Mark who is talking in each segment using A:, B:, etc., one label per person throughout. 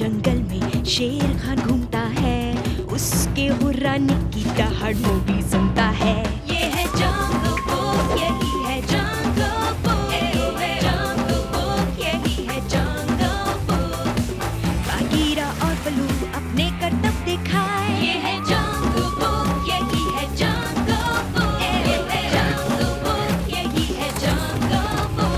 A: जंगल में शेर खान घूमता है, उसके हुर्राने की दहाड़ मोगली सुनता है। ये है जंगल बुक, यही है जंगल बुक, जंगल बुक, यही है जंगल बुक। बागीरा और बलू अपने करतब दिखाए, ये है जंगल बुक, यही है जंगल बुक, जंगल बुक, यही है जंगल बुक।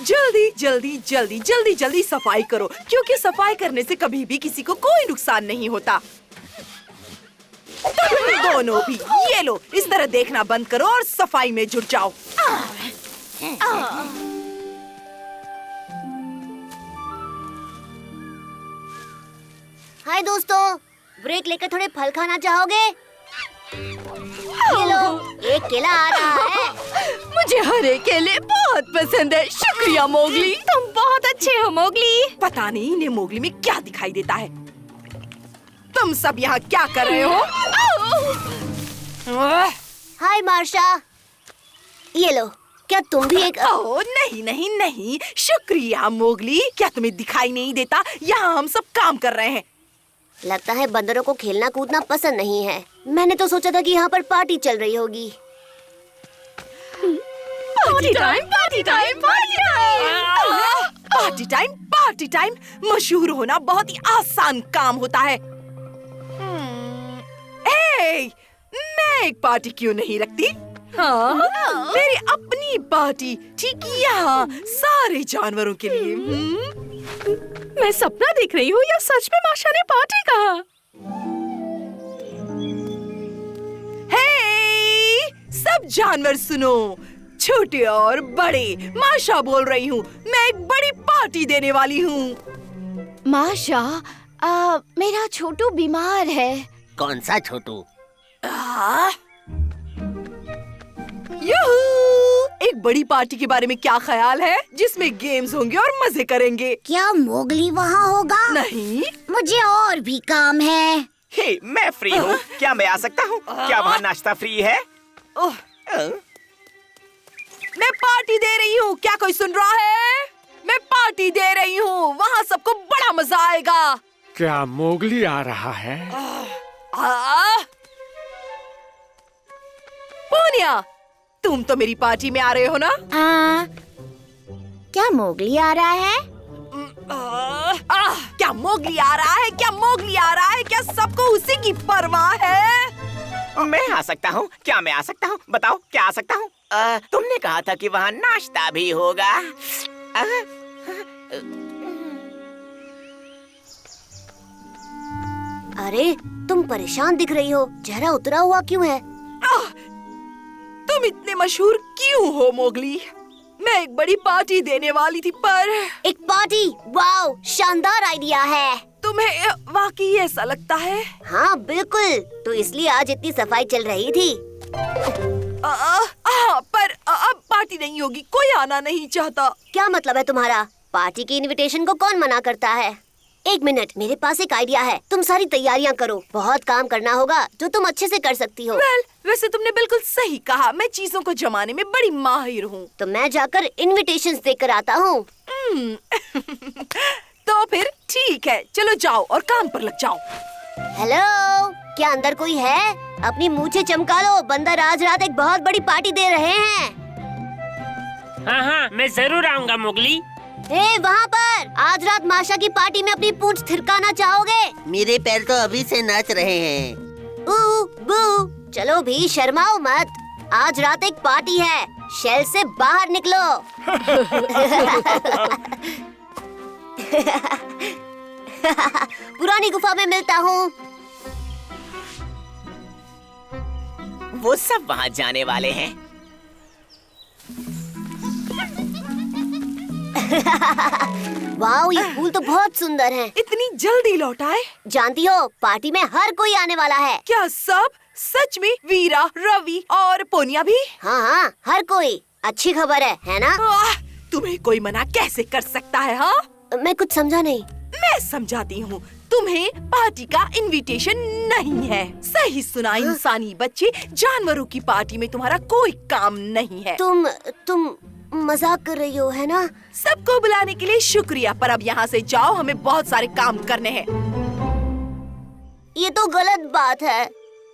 B: जल्दी जल्दी जल्दी जल्दी जल्दी सफाई करो, क्योंकि सफाई करने से कभी भी किसी को कोई नुकसान नहीं होता। तुम दोनों भी ये लो, इस तरह देखना बंद करो और सफाई में जुट जाओ।
C: हाय दोस्तों, ब्रेक लेकर थोड़े फल खाना चाहोगे? ये लो, एक केला आ रहा है।
B: मुझे हरे केले बहुत पसंद है। शुक्रिया मोगली,
A: तुम बहुत अच्छे हो मोगली।
B: पता नहीं इन्हें मोगली में क्या दिखाई देता है। तुम सब यहाँ क्या कर रहे हो?
C: हाय मार्शा, ये लो, क्या तुम भी एक
B: ओह नहीं नहीं नहीं, शुक्रिया मोगली। क्या तुम्हें दिखाई नहीं देता? यहाँ हम सब काम कर रहे हैं।
C: लगता है बंदरों को खेलना कूदना पसंद नहीं है। मैंने तो सोचा था कि यहाँ पर पार्टी चल रही होगी।
B: Party time, party time, party time, party time, party time. मशहूर होना बहुत ही आसान काम होता है। ए, मैं एक पार्टी क्यों नहीं रखती? हाँ, मेरी अपनी पार्टी, ठीक यहाँ, सारे जानवरों के लिए।
A: मैं सपना देख रही हूँ या सच में माशा ने पार्टी कहा?
B: हे, सब जानवर सुनो, छोटे और बड़े, माशा बोल रही हूँ। मैं एक बड़ी पार्टी देने वाली हूँ।
A: माशा, मेरा छोटू बीमार है।
D: कौन सा छोटू?
B: यूहू! एक बड़ी पार्टी के बारे में क्या ख्याल है, जिसमें गेम्स होंगे और मजे करेंगे?
C: क्या मोगली वहाँ होगा?
B: नहीं,
C: मुझे और भी काम है।
E: हे, मैं फ्री हूँ। क्या मैं आ सकता हूँ? क्या वहाँ नाश्ता फ्री है?
B: ओह, मैं पार्टी दे रही हूँ। क्या कोई सुन रहा है? मैं पार्टी दे रही हूँ। वहाँ सबको बड़ा मजा आएगा।
F: क्या मोगली आ रहा है?
B: पोनिया, तुम तो मेरी पार्टी में आ रहे हो ना?
C: क्या मोगली आ रहा है?
B: क्या मोगली आ रहा है? क्या मोगली आ रहा है? क्या सबको उसी की परवाह है?
E: मैं आ सकता हूँ। क्या मैं आ सकता हूँ? बताओ, क्या आ सकता हूँ? तुमने कहा था कि वहाँ नाश्ता भी होगा।
C: अरे, तुम परेशान दिख रही हो। चेहरा उतरा हुआ क्यों है?
B: तुम इतने मशहूर क्यों हो मोगली? मैं एक बड़ी पार्टी देने वाली थी, पर
C: एक पार्टी? वाओ, शानदार आइडिया है।
B: तुम्हें वाकई ऐसा लगता है?
C: हाँ बिल्कुल, तो इसलिए आज इतनी सफाई चल रही थी।
B: पर अब पार्टी नहीं होगी। कोई आना नहीं चाहता।
C: क्या मतलब है तुम्हारा? पार्टी की इनविटेशन को कौन मना करता है? एक मिनट, मेरे पास एक आइडिया है। तुम सारी तैयारियां करो। बहुत काम करना होगा जो तुम अच्छे से कर सकती हो।
B: वैसे तुमने बिल्कुल सही कहा। मैं चीजों को जमाने में बड़ी माहिर हूँ।
C: तो मैं जाकर इनविटेशंस देकर आता हूँ।
B: तो फिर ठीक है, चलो जाओ और काम पर लग जाओ।
C: हेलो, क्या अंदर कोई है? अपनी मूंछें चमका लो, बंदर आज रात एक बहुत बड़ी पार्टी दे रहे हैं।
D: हाँ, मैं जरूर आऊंगा मोगली।
C: हे, वहाँ पर, आज रात माशा की पार्टी में अपनी पूंछ थिरकाना चाहोगे?
D: मेरे पैर तो अभी से नाच रहे हैं।
C: बू, चलो भी, शर्माओ मत। आज रात एक पार्टी है। शेल से बाहर निकलो। पुरानी गुफा में मिलता हूँ।
E: वो सब वहाँ जाने वाले हैं।
C: वाओ, ये फूल तो बहुत सुंदर हैं।
B: इतनी जल्दी लौट आए?
C: जानती हो, पार्टी में हर कोई आने वाला है।
B: क्या सब? सच में? वीरा, रवि और पोनिया भी?
C: हाँ, हर कोई। अच्छी खबर है ना?
B: तुम्हें कोई मना कैसे कर सकता है? हाँ,
C: मैं कुछ समझा नहीं।
B: मैं समझाती हूँ। तुम्हें पार्टी का इनविटेशन नहीं है। सही सुना इंसानी बच्चे, जानवरों की पार्टी में तुम्हारा कोई काम नहीं है।
C: तुम मजाक कर रही हो, है ना?
B: सबको बुलाने के लिए शुक्रिया, पर अब यहाँ से जाओ, हमें बहुत सारे काम करने हैं।
C: ये तो गलत बात है।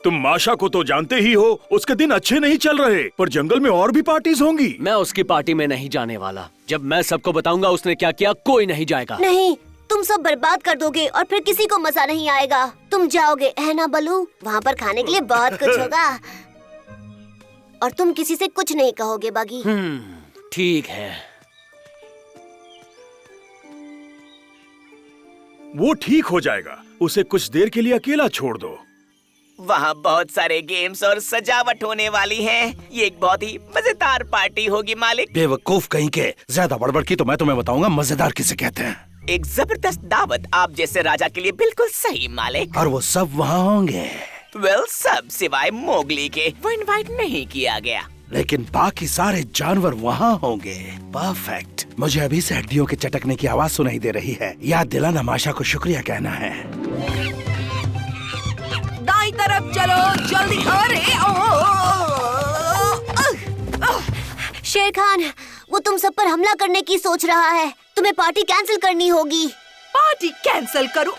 G: तुम माशा को तो जानते ही हो, उसके दिन अच्छे नहीं चल रहे, पर जंगल में और भी पार्टीज होंगी।
H: मैं उसकी पार्टी में नहीं जाने वाला। जब मैं सबको बताऊंगा उसने क्या किया, कोई नहीं जाएगा।
C: नहीं, तुम सब बर्बाद कर दोगे और फिर किसी को मजा नहीं आएगा। तुम जाओगे, है ना बलू? वहाँ पर खाने के लिए बहुत कुछ होगा और तुम किसी से कुछ नहीं कहोगे बगी।
H: ठीक है।
G: वो ठीक हो जाएगा, उसे कुछ देर के लिए अकेला छोड़ दो।
E: वहाँ बहुत सारे गेम्स और सजावट होने वाली है। ये एक बहुत ही मजेदार पार्टी होगी मालिक।
I: बेवकूफ कहीं के, ज्यादा बड़बड़ की तो मैं तुम्हें बताऊंगा मजेदार किसे कहते हैं।
E: एक जबरदस्त दावत आप जैसे राजा के लिए बिल्कुल सही मालिक।
I: और वो सब वहाँ होंगे।
E: वेल, सब सिवाय मोगली के, वो इनवाइट नहीं किया गया।
I: लेकिन बाकी सारे जानवर वहाँ होंगे। परफेक्ट। मुझे अभी से हड्डियों के चटकने की आवाज सुनाई दे रही है। याद दिलाना माशा को शुक्रिया कहना है।
B: दाईं तरफ चलो जल्दी। अरे
C: शेर खान, वो तुम सब पर हमला करने की सोच रहा है। तुम्हें पार्टी कैंसिल करनी होगी।
B: पार्टी कैंसिल करूं?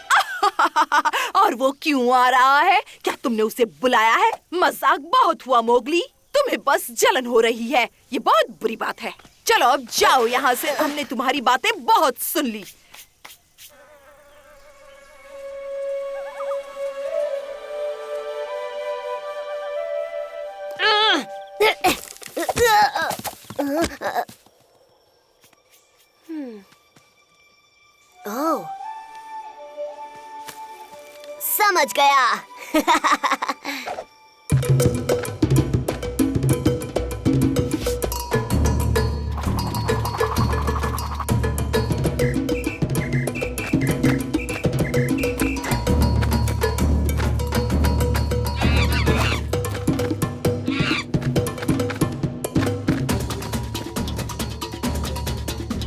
B: और वो क्यों आ रहा है? क्या तुमने उसे बुलाया है? मजाक बहुत हुआ मोगली, तुम्हें बस जलन हो रही है। ये बहुत बुरी बात है। चलो अब जाओ यहाँ से, हमने तुम्हारी बातें बहुत सुन ली।
C: ओह, समझ गया।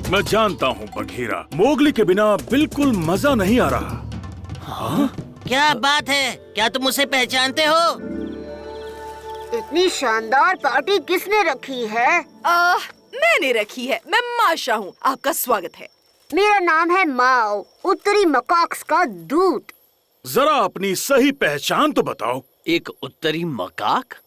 G: मैं जानता हूँ बघीरा, मोगली के बिना बिल्कुल मजा नहीं आ रहा।
J: क्या बात है? क्या तुम उसे पहचानते हो?
C: इतनी शानदार पार्टी किसने रखी है?
B: मैंने रखी है। मैं माशा हूँ, आपका स्वागत है।
C: मेरा नाम है माओ, उत्तरी मकाक्स का दूत।
G: जरा अपनी सही पहचान तो बताओ।
H: एक उत्तरी मकाक?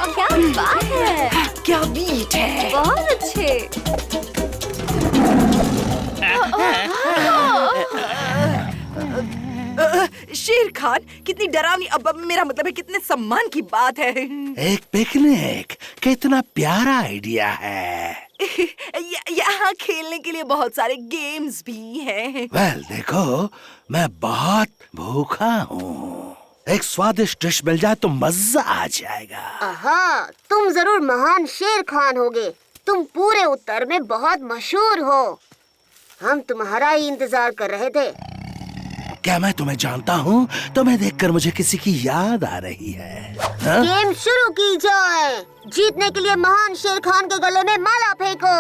A: क्या बात है,
B: क्या बीट है।
A: बहुत अच्छे।
B: शेर खान, कितनी डरावनी, अब मेरा मतलब है कितने सम्मान की बात है।
I: एक पिकनिक, कितना प्यारा आइडिया है।
B: यहाँ खेलने के लिए बहुत सारे गेम्स भी हैं।
I: वेल, देखो मैं बहुत भूखा हूँ। एक स्वादिष्ट डिश मिल जाए तो मजा आ जाएगा।
C: आहा, तुम जरूर महान शेर खान होगे। तुम पूरे उत्तर में बहुत मशहूर हो। हम तुम्हारा ही इंतजार कर रहे थे।
I: क्या मैं तुम्हें जानता हूँ? तुम्हें देखकर मुझे किसी की याद आ रही है। हा?
C: गेम शुरू की जाए। जीतने के लिए महान शेर खान के गले में माला फेंको।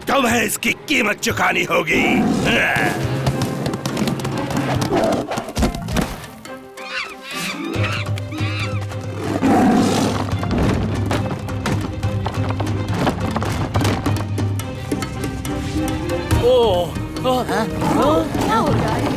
I: तुम्हें इसकी कीमत चुकानी होगी।
A: क्या हो रहा है?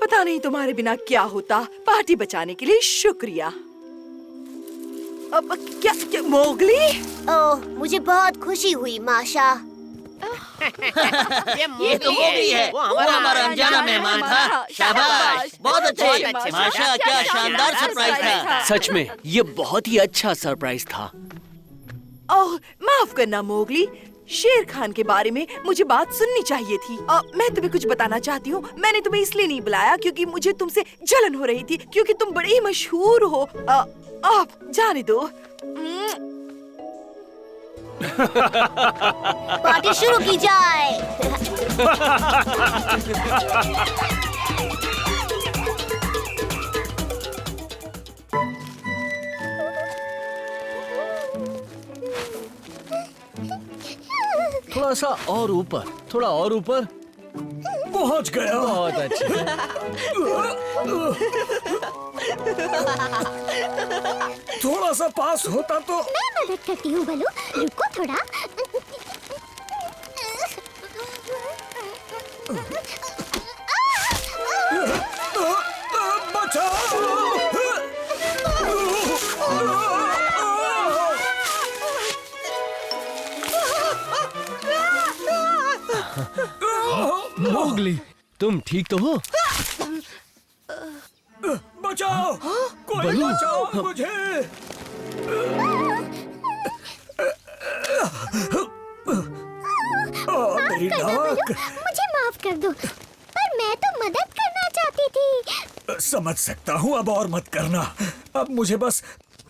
B: पता नहीं तुम्हारे बिना क्या होता। पार्टी बचाने के लिए शुक्रिया। अब क्या मोगली?
C: ओह, मुझे बहुत खुशी हुई माशा।
J: ये तो मोगली है। वो हमारा अनजाना मेहमान था। शाबाश, बहुत अच्छे। माशा, क्या शानदार सरप्राइज था।
H: सच में ये बहुत ही अच्छा सरप्राइज था।
B: ओह, माफ करना मोगली, शेर खान के बारे में मुझे बात सुननी चाहिए थी। मैं तुम्हें कुछ बताना चाहती हूँ। मैंने तुम्हें इसलिए नहीं बुलाया क्योंकि मुझे तुमसे जलन हो रही थी, क्योंकि तुम बड़े ही मशहूर हो। आप जाने दो।
C: पार्टी शुरू की जाए।
H: थोड़ा सा और ऊपर, थोड़ा और ऊपर।
I: पहुंच गया।
H: बहुत अच्छा।
I: थोड़ा सा पास होता तो।
C: मैं मदद करती हूँ बलू, रुको थोड़ा।
H: मोगली, तुम ठीक तो हो?
I: बचाओ, कोई बचाओ मुझे। मेरी नाक।
C: मुझे माफ कर दो, पर मैं तो मदद करना चाहती थी।
I: समझ सकता हूँ, अब और मत करना। अब मुझे बस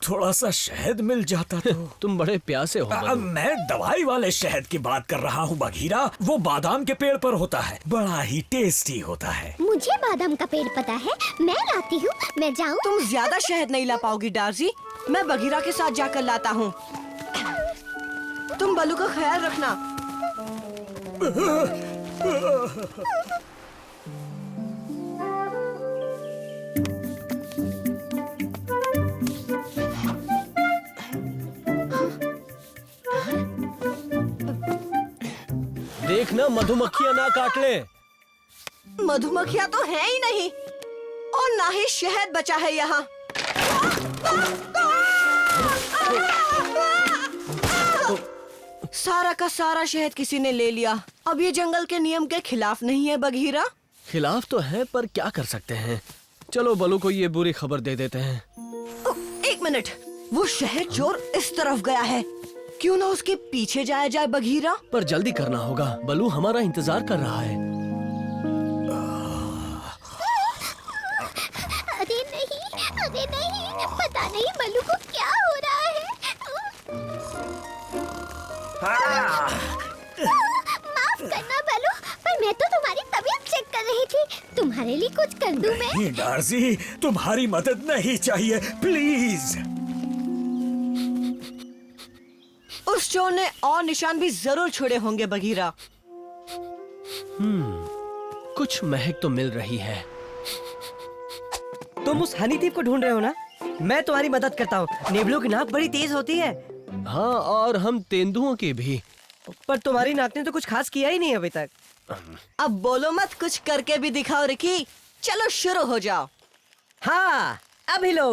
I: थोड़ा सा शहद मिल जाता तो।
H: तुम बड़े प्यासे हो बलू।
I: मैं दवाई वाले शहद की बात कर रहा हूँ बघीरा। वो बादाम के पेड़ पर होता है, बड़ा ही टेस्टी होता है।
C: मुझे बादाम का पेड़ पता है, मैं लाती हूँ। मैं जाऊँ?
K: तुम ज्यादा शहद नहीं ला पाओगी डार्सी, मैं बघीरा के साथ जाकर लाता हूँ। तुम बलू का ख्याल रखना।
H: देखना मधुमक्खियाँ ना काट ले।
K: मधुमक्खियाँ तो है ही नहीं, और ना ही शहद बचा है यहाँ। सारा का सारा शहद किसी ने ले लिया। अब ये जंगल के नियम के खिलाफ नहीं है बघीरा?
H: खिलाफ तो है, पर क्या कर सकते हैं। चलो बलू को ये बुरी खबर दे देते हैं।
K: एक मिनट, वो शहद चोर इस तरफ गया है, क्यों ना उसके पीछे जाया जाए बघीरा?
H: पर जल्दी करना होगा, बलू हमारा इंतजार कर रहा है।
C: अरे नहीं, पता नहीं बलू को क्या हो रहा है। माफ करना बलू, पर मैं तो तुम्हारी तबीयत चेक कर रही थी। तुम्हारे लिए कुछ कर दूं मैं?
I: नहीं डार्सी, तुम्हारी मदद नहीं चाहिए, प्लीज।
K: उस चोर ने और निशान भी जरूर छोड़े होंगे बघीरा।
H: कुछ महक तो मिल रही है।
L: तुम उस हनी थीफ को ढूंढ रहे हो ना? मैं तुम्हारी मदद करता हूँ। नेबलों की नाक बड़ी तेज होती है।
H: हाँ, और हम तेंदुओं की भी।
L: पर तुम्हारी नाक ने तो कुछ खास किया ही नहीं अभी तक।
K: अब बोलो मत, कुछ करके भी दिखाओ रिकी। चलो शुरू हो जाओ।
L: हाँ, अभी लो।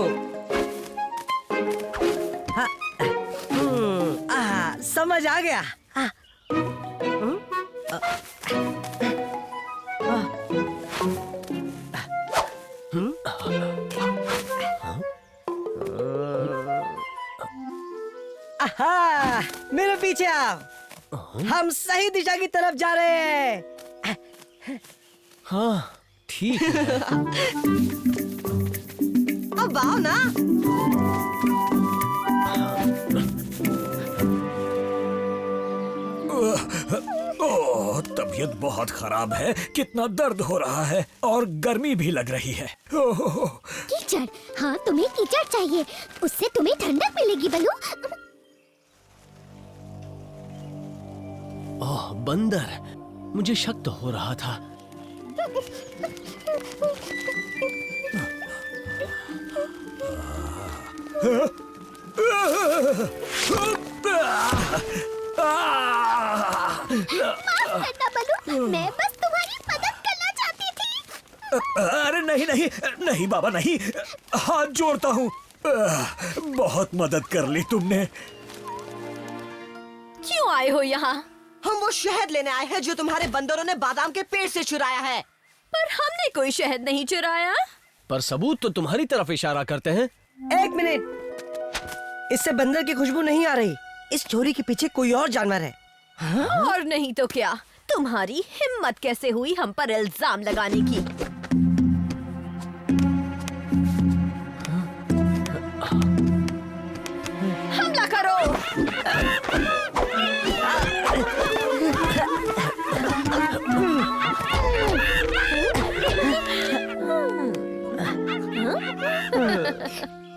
L: हाँ, समझ आ गया। आहा, मेरे पीछे आओ। हम सही दिशा की तरफ जा रहे हैं।
H: हाँ, ठीक है।
K: अब आओ ना।
I: ओह, तबीयत बहुत खराब है। कितना दर्द हो रहा है और गर्मी भी लग रही है।
C: कीचड़, हाँ तुम्हें कीचड़ चाहिए, उससे तुम्हें ठंडक मिलेगी बलू।
H: ओह बंदर, मुझे शक तो हो रहा था।
C: बलू, मैं बस तुम्हारी मदद करना चाहती थी।
I: अरे नहीं नहीं नहीं बाबा नहीं, हाथ जोड़ता हूँ। बहुत मदद कर ली तुमने।
A: क्यों आए हो यहाँ?
K: हम वो शहद लेने आए हैं जो तुम्हारे बंदरों ने बादाम के पेड़ से चुराया है।
A: पर हमने कोई शहद नहीं चुराया।
H: पर सबूत तो तुम्हारी तरफ इशारा करते हैं।
L: एक मिनट, इससे बंदर की खुशबू नहीं आ रही। इस चोरी के पीछे कोई और जानवर है।
A: हाँ? और नहीं तो क्या, तुम्हारी हिम्मत कैसे हुई हम पर इल्जाम लगाने की? हमला करो।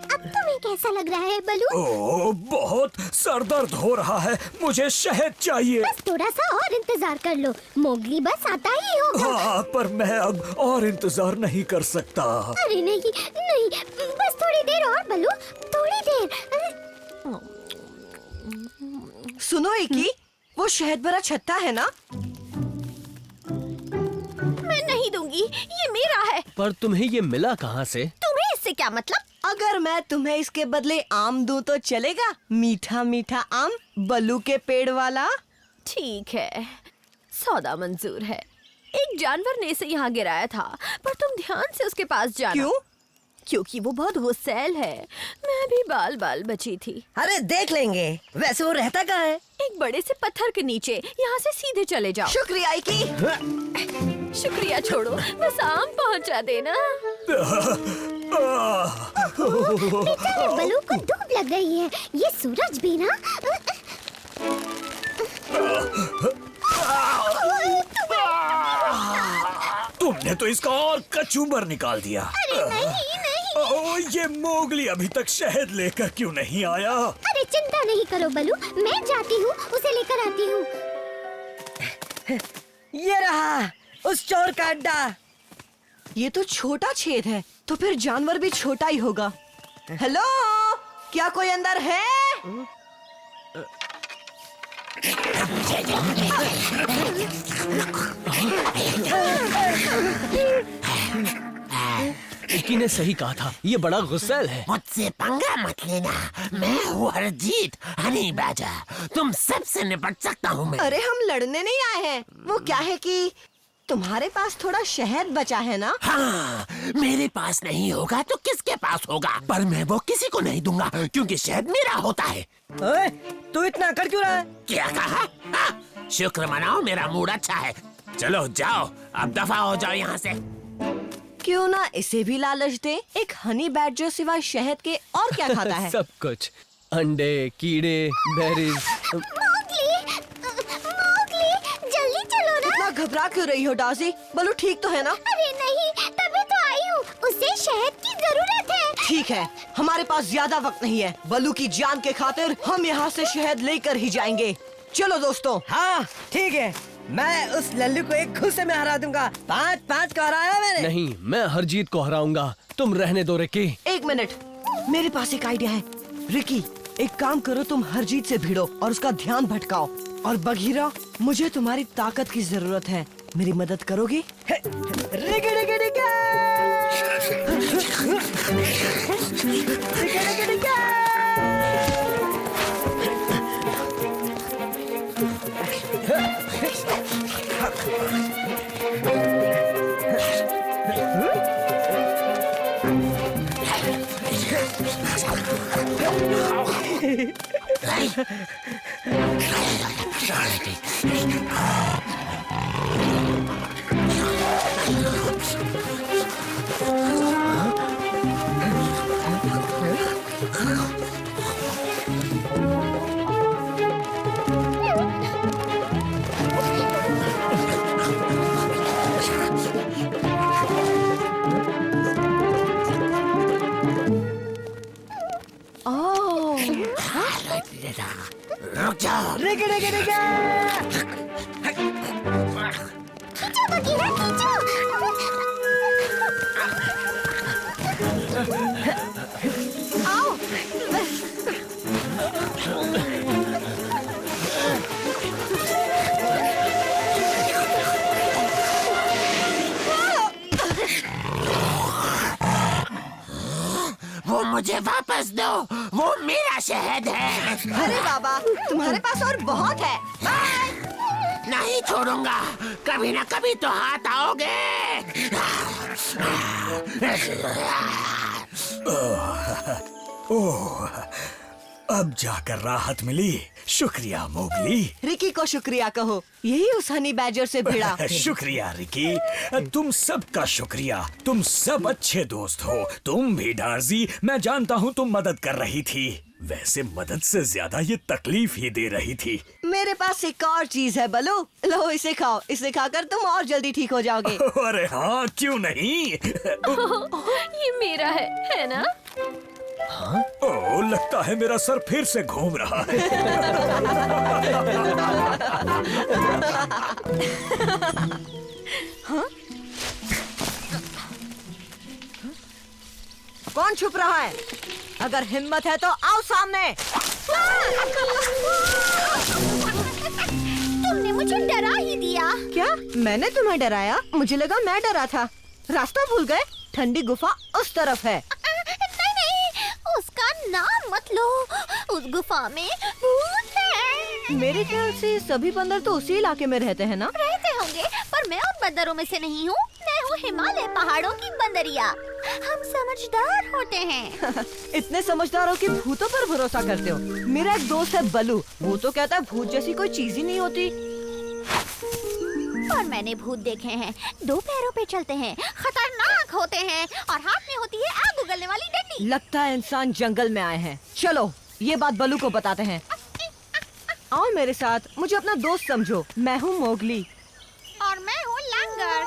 C: अब तुम्हें कैसा लग रहा है बलू?
M: ओह, बहुत सर दर्द हो रहा है, मुझे शहद चाहिए।
C: बस थोड़ा सा और इंतजार कर लो, मोगली बस आता ही होगा।
M: हाँ, पर मैं अब और इंतजार नहीं कर सकता।
C: अरे नहीं नहीं, बस थोड़ी देर और बलू, थोड़ी देर।
K: सुनो इकी, वो शहद भरा छत्ता है ना?
A: मैं नहीं दूंगी, ये मेरा है।
H: पर तुम्हें ये मिला कहाँ से?
A: तुम्हें इससे क्या मतलब?
K: अगर मैं तुम्हें इसके बदले आम दूं तो चलेगा? मीठा मीठा आम, बलू के पेड़ वाला।
A: ठीक है, सौदा मंजूर है। एक जानवर ने इसे यहाँ गिराया था, पर तुम ध्यान से उसके पास जाना।
K: क्यों?
A: क्योंकि वो बहुत गुस्सैल है। मैं भी बाल बाल बची थी।
L: अरे देख लेंगे। वैसे वो रहता कहाँ है?
A: एक बड़े से पत्थर के नीचे। यहाँ से सीधे चले जाओ।
K: शुक्रिया इकी।
A: शुक्रिया छोड़ो, बस आम पहुँचा देना।
C: बेचारे बलू को धूप लग गई है, ये सूरज भी ना।
M: तुमने तो इसका और कचूमर निकाल दिया।
C: अरे नहीं नहीं।
M: ओह, ये मोगली अभी तक शहद लेकर क्यों नहीं आया?
C: अरे चिंता नहीं करो बलू, मैं जाती हूँ, उसे लेकर आती हूँ।
L: ये रहा उस चोर का अड्डा।
K: ये तो छोटा छेद है, तो फिर जानवर भी छोटा ही होगा। हेलो, क्या कोई अंदर है?
H: इकी ने सही कहा था, ये बड़ा गुस्सैल है।
E: मुझसे पंगा मत लेना, मैं हूँ हरजीत हनी बैजर, तुम सबसे निपट सकता हूँ मैं।
K: अरे हम लड़ने नहीं आए हैं। वो क्या है कि तुम्हारे पास थोड़ा शहद बचा है ना?
E: हाँ, मेरे पास नहीं होगा तो किसके पास होगा? पर मैं वो किसी को नहीं दूंगा, क्योंकि शहद मेरा होता है।
L: ओए, तू इतना अकड़ क्यों रहा है?
E: क्या कहा? हाँ, शुक्र मनाओ, मेरा मूड अच्छा है। चलो जाओ, अब दफा हो जाओ यहाँ से।
K: क्यों ना इसे भी लालच दे? एक हनी बैडजर सिवाय शहद के और क्या खाता है?
H: सब कुछ, अंडे, कीड़े, बेरीज।
C: जल्दी चलो ना।
K: इतना घबरा क्यों रही हो डार्सी? बलू ठीक तो है ना?
C: अरे नहीं, तभी तो आई हूँ, उसे शहद की जरूरत है।
K: ठीक है, हमारे पास ज्यादा वक्त नहीं है। बलू की जान के खातिर हम यहाँ से शहद लेकर ही जाएंगे। चलो दोस्तों।
L: हाँ ठीक है, मैं उस लल्लू को एक खुशे में हरा दूंगा। 5-5 को हराया मैंने।
H: नहीं, मैं हरजीत को हराऊंगा। तुम रहने दो रिकी।
K: एक मिनट, मेरे पास एक आइडिया है। रिकी, एक काम करो, तुम हरजीत से भिड़ो और उसका ध्यान भटकाओ। और बघीरा, मुझे तुम्हारी ताकत की जरूरत है, मेरी मदद करोगी?
L: Ricky Ricky Ricky. Ricky Ricky Ricky.
E: रुक जाओ।
L: Ricky Ricky Ricky.
C: खींचो बघीरा, खींचो।
K: आओ।
E: वो मुझे वापस दो, वो मेरा शहद है।
K: अरे बाबा, तुम्हारे पास और बहुत है। बाय।
J: नहीं छोड़ूंगा, कभी ना कभी तो हाथ आओगे।
M: ओह, अब जाकर राहत मिली। शुक्रिया मोगली।
K: रिकी को शुक्रिया कहो, यही उस हनी बैजर से भिड़ा।
M: शुक्रिया रिकी, तुम सबका शुक्रिया। तुम सब अच्छे दोस्त हो। तुम भी डार्जी, मैं जानता हूँ तुम मदद कर रही थी। वैसे मदद से ज्यादा ये तकलीफ ही दे रही थी।
K: मेरे पास एक और चीज है बलू, लो इसे खाओ। इसे खाकर तुम और जल्दी ठीक हो जाओगे।
M: अरे हाँ, क्यों नहीं।
A: ये मेरा है ना?
M: हाँ? ओह, लगता है मेरा सर फिर से घूम रहा है।
K: हाँ? कौन छुप रहा है? अगर हिम्मत है तो आओ सामने।
C: तुमने मुझे डरा ही दिया।
K: क्या मैंने तुम्हें डराया? मुझे लगा मैं डरा था। रास्ता भूल गए? ठंडी गुफा उस तरफ है।
C: नहीं, उसका नाम मत लो। उस गुफा में भूत है।
K: मेरे ख्याल से सभी बंदर तो उसी इलाके में रहते हैं ना?
C: रहते होंगे, पर मैं उन बंदरों में से नहीं हूँ। मैं हूँ हिमालय पहाड़ों की बंदरिया। हम समझदार होते हैं।
K: इतने समझदारों की भूतों पर भरोसा करते हो? मेरा एक दोस्त है बलू, वो तो कहता है भूत जैसी कोई चीज ही नहीं होती।
C: और मैंने भूत देखे हैं। 2 पैरों पे चलते हैं, खतरनाक होते हैं और हाथ में होती है आग उगलने वाली डंडी।
K: लगता है इंसान जंगल में आए हैं। चलो ये बात बलू को बताते हैं। आओ मेरे साथ, मुझे अपना दोस्त समझो। मैं हूँ मोगली।
C: और मैं हूँ लैंगर।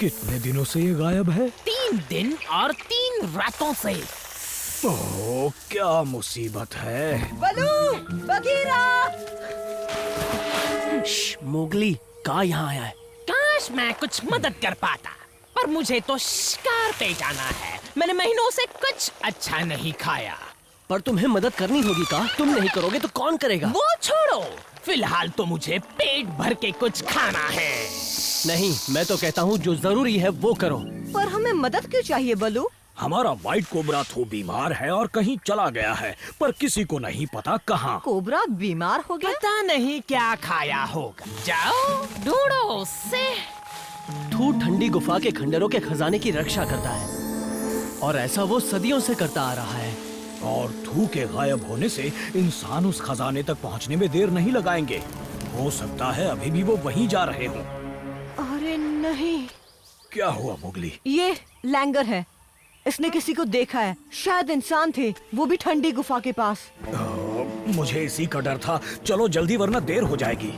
M: कितने दिनों से ये गायब है?
J: 3 दिन और 3 रातों से।
M: ओह, क्या मुसीबत है।
K: बलू, बगीरा।
H: मोगली कहाँ यहाँ आया है?
J: काश मैं कुछ मदद कर पाता, पर मुझे तो शिकार पे जाना है। मैंने महीनों से कुछ अच्छा नहीं खाया।
H: पर तुम्हें मदद करनी होगी का? तुम नहीं करोगे तो कौन करेगा?
J: वो छोड़ो, फिलहाल तो मुझे पेट भर के कुछ खाना है।
H: नहीं, मैं तो कहता हूँ जो जरूरी है वो करो।
K: पर हमें मदद क्यों चाहिए बलू?
M: हमारा व्हाइट कोबरा तो बीमार है और कहीं चला गया है, पर किसी को नहीं पता कहाँ।
K: कोबरा बीमार हो गया?
J: पता नहीं क्या खाया होगा। जाओ ढूंढो उससे।
H: थू ठंडी गुफा के खंडरों के खजाने की रक्षा करता है और ऐसा वो सदियों से करता आ रहा है।
M: और थू के गायब होने से इंसान उस खजाने तक पहुंचने में देर नहीं लगाएंगे। हो सकता है अभी भी वो वहीं जा रहे हों।
K: अरे नहीं।
M: क्या हुआ मोगली?
K: ये लैंगर है। इसने किसी को देखा है। शायद इंसान थे, वो भी ठंडी गुफा के पास।
M: मुझे इसी का डर था। चलो जल्दी वरना देर हो जाएगी।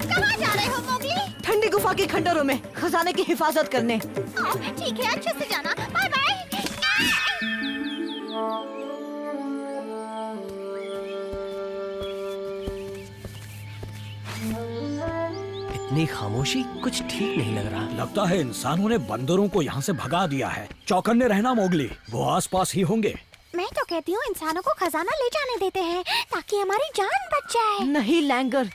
C: कहाँ जा रहे हो मोगली?
K: ठंडी गुफा के खंडरों में खजाने की हिफाजत करने।
C: ठीक है, अच्छे से जाना। Bye bye.
H: इतनी खामोशी, कुछ ठीक नहीं लग रहा।
M: लगता है इंसानों ने बंदरों को यहाँ से भगा दिया है। चौकन्ने रहना मोगली, वो आसपास ही होंगे।
C: मैं तो कहती हूँ इंसानों को खजाना ले जाने देते हैं ताकि हमारी जान बच जाए।
K: नहीं लैंगर,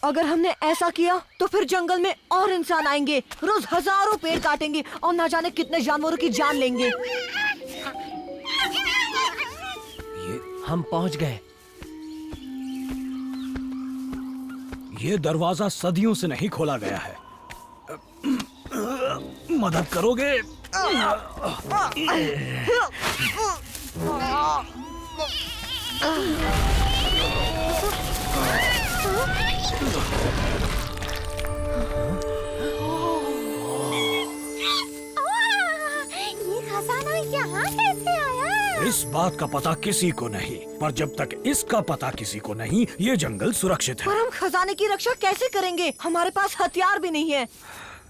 K: अगर हमने ऐसा किया तो फिर जंगल में और इंसान आएंगे, रोज हजारों पेड़ काटेंगे और ना जाने कितने जानवरों की जान लेंगे।
H: हम पहुंच गए।
M: ये दरवाजा सदियों से नहीं खोला गया है। मदद करोगे?
C: ये खजाना यहाँ कैसे आया?
M: इस बात का पता किसी को नहीं, पर जब तक इसका पता किसी को नहीं, ये जंगल सुरक्षित है।
K: पर हम खजाने की रक्षा कैसे करेंगे? हमारे पास हथियार भी नहीं है।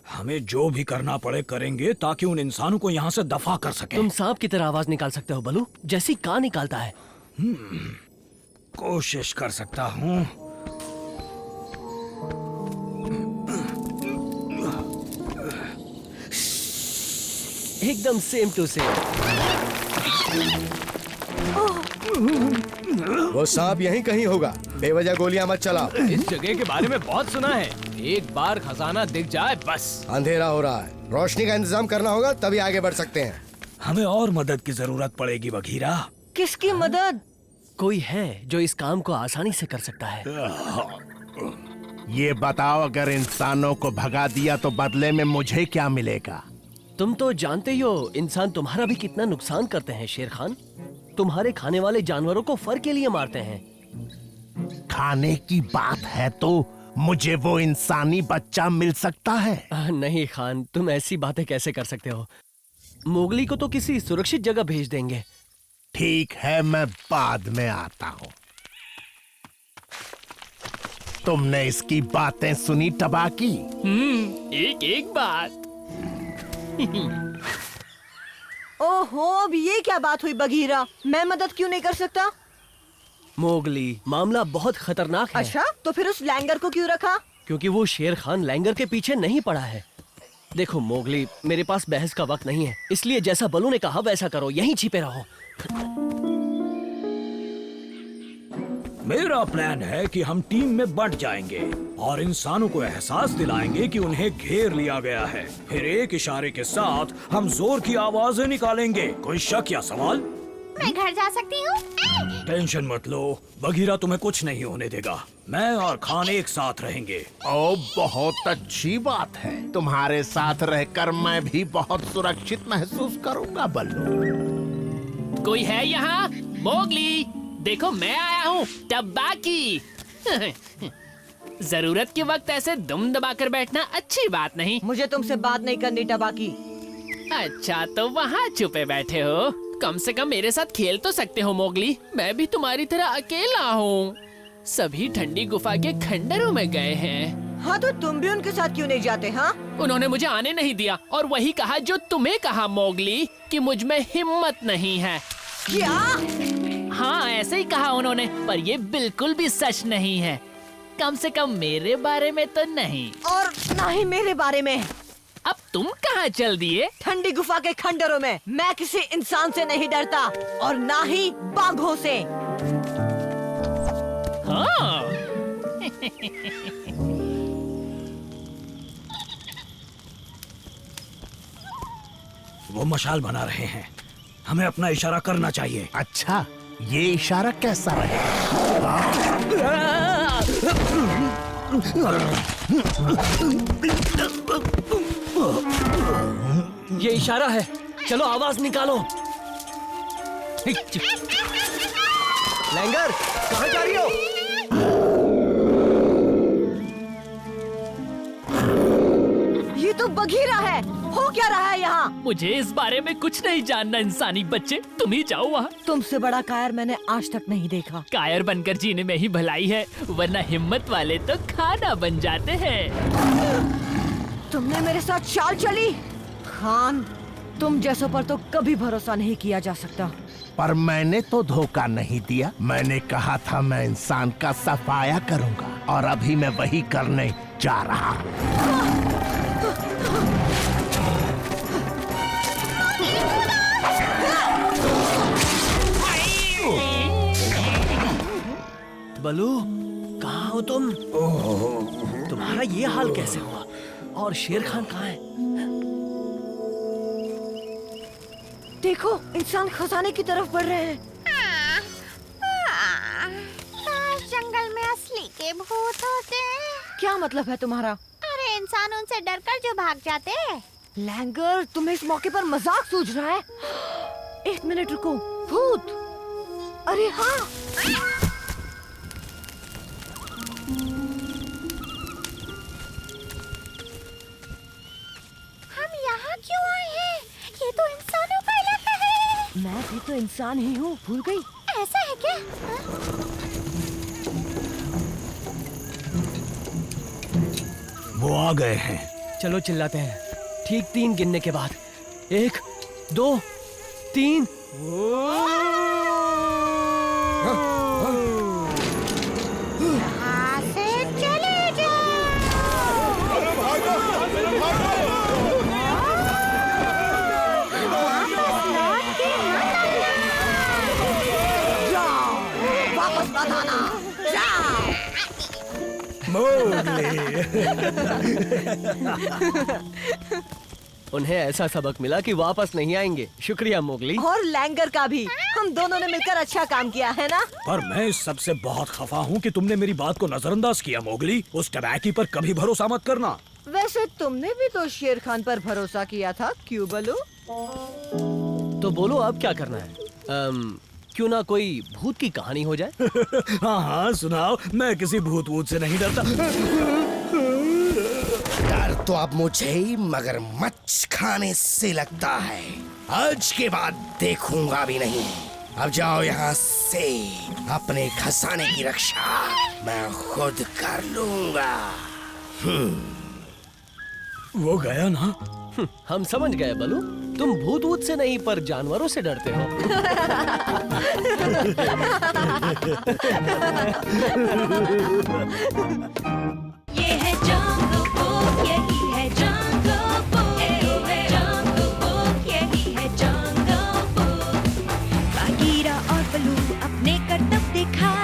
M: हमें जो भी करना पड़े करेंगे ताकि उन इंसानों को यहाँ से दफा कर सके।
H: तुम सांप की तरह आवाज निकाल सकते हो बलू, जैसी कान निकालता है।
M: कोशिश कर सकता हूँ।
H: एकदम सेम टू सेम।
N: वो सांप यहीं कहीं होगा। बेवजह गोलियां मत चलाओ।
O: इस जगह के बारे में बहुत सुना है। एक बार खजाना दिख जाए बस।
N: अंधेरा हो रहा है, रोशनी का इंतजाम करना होगा, तभी आगे बढ़ सकते हैं।
M: हमें और मदद की जरूरत पड़ेगी बघीरा।
K: किसकी मदद?
H: कोई है जो इस काम को आसानी से कर सकता है।
I: ये बताओ, अगर इंसानों को भगा दिया तो बदले में मुझे क्या मिलेगा?
H: तुम तो जानते ही हो इंसान तुम्हारा भी कितना नुकसान करते हैं शेर खान। तुम्हारे खाने वाले जानवरों को फर के लिए मारते हैं।
I: खाने की बात है तो मुझे वो इंसानी बच्चा मिल सकता है?
H: नहीं खान, तुम ऐसी बातें कैसे कर सकते हो? मोगली को तो किसी सुरक्षित जगह भेज देंगे।
I: ठीक है, मैं बाद में आता हूँ। तुमने इसकी बातें सुनी टबाकी?
O: एक एक बात।
K: ओहो, अब ये क्या बात हुई बघीरा? मैं मदद क्यों नहीं कर सकता?
H: मोगली, मामला बहुत खतरनाक है।
K: अच्छा, तो फिर उस लैंगर को क्यों रखा?
H: क्योंकि वो शेर खान लैंगर के पीछे नहीं पड़ा है। देखो मोगली, मेरे पास बहस का वक्त नहीं है, इसलिए जैसा बलू ने कहा वैसा करो, यहीं छिपे रहो।
M: मेरा प्लान है कि हम टीम में बंट जाएंगे और इंसानों को एहसास दिलाएंगे कि उन्हें घेर लिया गया है। फिर एक इशारे के साथ हम जोर की आवाजें निकालेंगे। कोई शक या सवाल?
C: मैं घर जा सकती हूँ?
M: टेंशन मत लो, बघीरा तुम्हें कुछ नहीं होने देगा। मैं और खान एक साथ रहेंगे।
I: ओ, बहुत अच्छी बात है। तुम्हारे साथ रहकर मैं भी बहुत सुरक्षित महसूस करूंगा बल्लू।
O: कोई है यहाँ? मोगली, देखो मैं आया हूँ, टबाकी। जरूरत के वक्त ऐसे दुम दबाकर बैठना अच्छी बात नहीं।
K: मुझे तुमसे बात नहीं करनी टबाकी।
O: अच्छा, तो वहाँ छुपे बैठे हो? कम से कम मेरे साथ खेल तो सकते हो मोगली। मैं भी तुम्हारी तरह अकेला हूँ। सभी ठंडी गुफा के खंडरों में गए हैं।
K: हाँ, तो तुम भी उनके साथ क्यों नहीं जाते? हाँ,
O: उन्होंने मुझे आने नहीं दिया और वही कहा जो तुम्हें कहा मोगली, कि मुझ में हिम्मत नहीं है।
K: क्या?
O: हाँ, ऐसे ही कहा उन्होंने, पर ये बिल्कुल भी सच नहीं है। कम से कम मेरे बारे में तो नहीं।
K: और ना ही मेरे बारे में।
O: अब तुम कहाँ चल दिए?
K: ठंडी गुफा के खंडरों में। मैं किसी इंसान से नहीं डरता और ना ही बाघों से।
O: हाँ।
M: वो मशाल बना रहे हैं, हमें अपना इशारा करना चाहिए।
I: अच्छा, ये इशारा कैसा रहेगा?
H: ये इशारा है, चलो आवाज निकालो।
K: लैंगर, कहाँ जा रही हो? ये तो बघीरा है। हो क्या रहा है यहाँ?
O: मुझे इस बारे में कुछ नहीं जानना इंसानी बच्चे, तुम ही जाओ वहाँ।
K: तुमसे बड़ा कायर मैंने आज तक नहीं देखा।
O: कायर बनकर जीने में ही भलाई है, वरना हिम्मत वाले तो खाना बन जाते हैं।
K: तुमने मेरे साथ चाल चली? खान, तुम जैसों पर तो कभी भरोसा नहीं किया जा सकता।
I: पर मैंने तो धोखा नहीं दिया। मैंने कहा था मैं इंसान का सफाया करूंगा और अभी मैं वही करने जा रहा हूँ।
H: बलू, कहाँ हो तुम? तुम्हारा ये हाल कैसे हुआ? और शेर खान कहाँ है?
K: देखो, इंसान खजाने की तरफ बढ़ रहे हैं।
C: जंगल में असली के भूत होते हैं।
K: क्या मतलब है तुम्हारा?
C: अरे इंसान उनसे डरकर जो भाग जाते हैं।
K: लैंगर, तुम्हें इस मौके पर मजाक सूझ रहा है? एक मिनट रुको। भूत? अरे हाँ,
C: हम यहाँ क्यों आए हैं? ये तो इंसानों का इलाका है।
K: मैं भी तो इंसान ही हूँ, भूल गई?
C: ऐसा है क्या?
M: वो आ गए हैं।
H: चलो चिल्लाते हैं, ठीक 3 गिनने के बाद। 1, 2, 3।
C: यहाँ से चले जाओ।
K: वापस मत आना। जाओ।
H: उन्हें ऐसा सबक मिला कि वापस नहीं आएंगे। शुक्रिया मोगली।
K: और लैंगर का भी। हम दोनों ने मिलकर अच्छा काम किया है ना?
M: पर मैं इस सबसे बहुत खफा हूँ कि तुमने मेरी बात को नजरअंदाज किया मोगली। उस टबैकी पर कभी भरोसा मत करना।
K: वैसे तुमने भी तो शेर खान पर भरोसा किया था, क्यों बलू?
H: तो बोलो अब क्या करना है? क्यों ना कोई भूत की कहानी हो जाए?
M: हाँ हाँ सुनाओ, मैं किसी भूत वूत से नहीं डरता।
I: डर तो अब मुझे ही मगरमच्छ खाने से लगता है। आज के बाद देखूंगा भी नहीं। अब जाओ यहाँ से। अपने खजाने की रक्षा मैं खुद कर लूंगा।
M: वो गया ना?
H: हम समझ गए बलू, तुम भूत वूत से नहीं पर जानवरों से डरते हो।
A: ये है जंगल बुक, यही है जंगल बुक, जंगल बुक, यही है जंगल बुक। बागीरा और बलू अपने करतब दिखा